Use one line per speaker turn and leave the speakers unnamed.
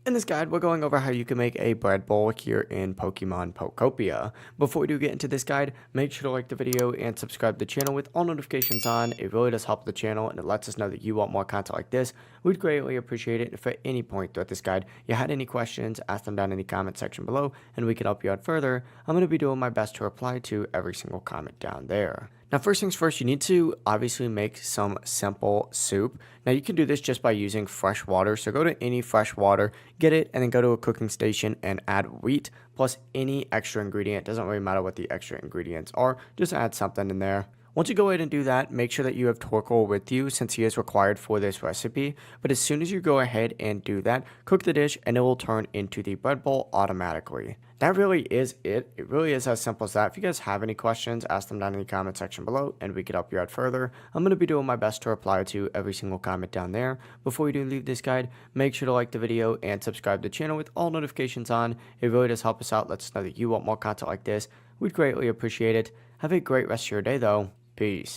In this guide, we're going over how you can make a bread bowl here in Pokemon Pokopia. Before we do get into this guide, make sure to like the video and subscribe to the channel with all notifications on. It really does help the channel and it lets us know that you want more content like this. We'd greatly appreciate it if at any point throughout this guide you had any questions, ask them down in the comment section below and we can help you out further. I'm going to be doing my best to reply to every single comment down there. Now, first things first, you need to obviously make some simple soup. Now, you can do this just by using fresh water. So go to any fresh water, get it, and then go to a cooking station and add wheat plus any extra ingredient. Doesn't really matter what the extra ingredients are, just add something in there. Once you go ahead and do that, make sure that you have Torkoal with you since he is required for this recipe. But as soon as you go ahead and do that, cook the dish and it will turn into the bread bowl automatically. That really is it. It really is as simple as that. If you guys have any questions, ask them down in the comment section below and we can help you out further. I'm going to be doing my best to reply to every single comment down there. Before you do leave this guide, make sure to like the video and subscribe to the channel with all notifications on. It really does help us out. Let us know that you want more content like this. We'd greatly appreciate it. Have a great rest of your day though. Peace.